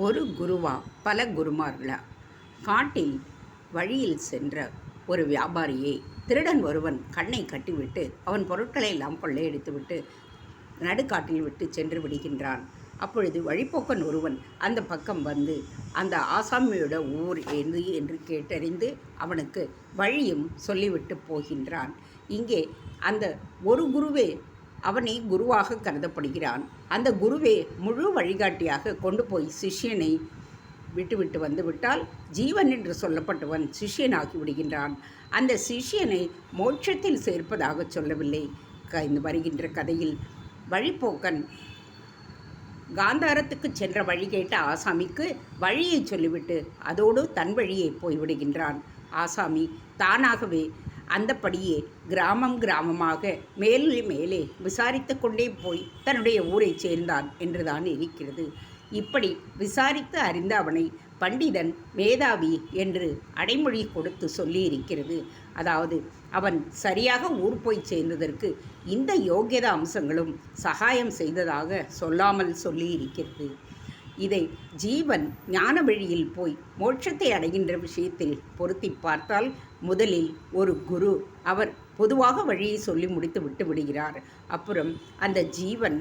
ஒரு குருவா பல குருமார்களா? காட்டில் வழியில் சென்ற ஒரு வியாபாரியை திருடன் ஒருவன் கண்ணை கட்டிவிட்டு அவன் பொருட்களை எல்லாம் கொள்ளையடித்துவிட்டு நடுக்காட்டில் விட்டு சென்று விடுகின்றான். அப்பொழுது வழிப்போக்கன் ஒருவன் அந்த பக்கம் வந்து அந்த ஆசாமியோட ஊர் எது என்று கேட்டறிந்து அவனுக்கு வழியும் சொல்லிவிட்டு போகின்றான். இங்கே அந்த ஒரு குருவே அவனை குருவாக கருதப்படுகிறான். அந்த குருவே முழு வழிகாட்டியாக கொண்டு போய் சிஷ்யனை விட்டுவிட்டு வந்துவிட்டால் ஜீவன் என்று சொல்லப்பட்டவன் சிஷ்யனாகி விடுகின்றான். அந்த சிஷ்யனை மோட்சத்தில் சேர்ப்பதாக சொல்லவில்லை. வருகின்ற கதையில் வழிப்போக்கன் காந்தாரத்துக்கு சென்ற வழி கேட்ட ஆசாமிக்கு வழியை சொல்லிவிட்டு அதோடு தன் வழியே போய்விடுகின்றான். ஆசாமி தானாகவே அந்தப்படியே கிராமம் கிராமமாக மேலே மேலே விசாரித்து கொண்டே போய் தன்னுடைய ஊரை சேர்ந்தான் என்றுதான் இருக்கிறது. இப்படி விசாரித்து அறிந்த அவனை பண்டிதன் மேதாவி என்று அடைமொழி கொடுத்து சொல்லியிருக்கிறது. அதாவது அவன் சரியாக ஊர் போய் சேர்ந்ததற்கு இந்த யோகியத அம்சங்களும் சகாயம் செய்ததாக சொல்லாமல் சொல்லியிருக்கிறது. இதை ஜீவன் ஞான வழியில் போய் மோட்சத்தை அடைகின்ற விஷயத்தில் பொருத்தி பார்த்தால் முதலில் ஒரு குரு அவர் பொதுவாக வழியை சொல்லி முடித்து விட்டு விடுகிறார். அப்புறம் அந்த ஜீவன்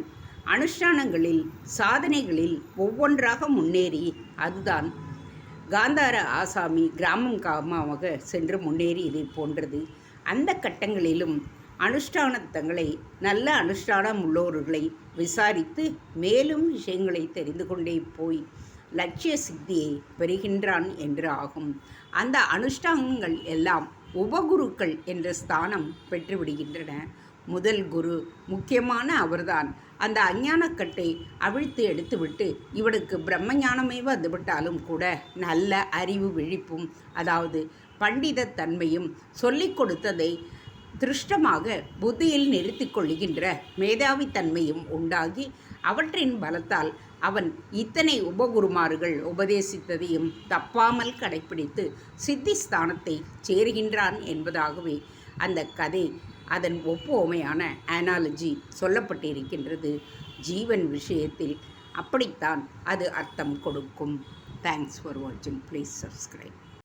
அனுஷ்டானங்களில் சாதனைகளில் ஒவ்வொன்றாக முன்னேறி அதுதான் காந்தார ஆசாமி கிராமம் கிராமமாக சென்று முன்னேறி இதை போன்றது. அந்த கட்டங்களிலும் அனுஷ்டானத்தங்களை நல்ல அனுஷ்டானம் உள்ளவர்களை விசாரித்து மேலும் விஷயங்களை தெரிந்து கொண்டே போய் லட்சிய சித்தியை பெறுகின்றான் என்று ஆகும். அந்த அனுஷ்டானங்கள் எல்லாம் உபகுருக்கள் என்ற ஸ்தானம் பெற்றுவிடுகின்றன. முதல் குரு முக்கியமான அவர்தான். அந்த அஞ்ஞானக்கட்டை அவிழ்த்து எடுத்துவிட்டு இவனுக்கு பிரம்மஞானமே வந்துவிட்டாலும் கூட நல்ல அறிவு விழிப்பும் அதாவது பண்டிதத்தன்மையும் சொல்லிக் கொடுத்ததை திருஷ்டமாக புத்தியில் நிறுத்தி கொள்கின்ற மேதாவித்தன்மையும் உண்டாகி அவற்றின் பலத்தால் அவன் இத்தனை உபகுருமார்கள் உபதேசித்ததையும் தப்பாமல் கடைப்பிடித்து சித்திஸ்தானத்தை சேருகின்றான் என்பதாகவே அந்த கதை அதன் ஒப்புமையான அனாலஜி சொல்லப்பட்டிருக்கின்றது. ஜீவன் விஷயத்தில் அப்படித்தான் அது அர்த்தம் கொடுக்கும். தேங்க்ஸ் ஃபார் வாட்சிங். Please subscribe.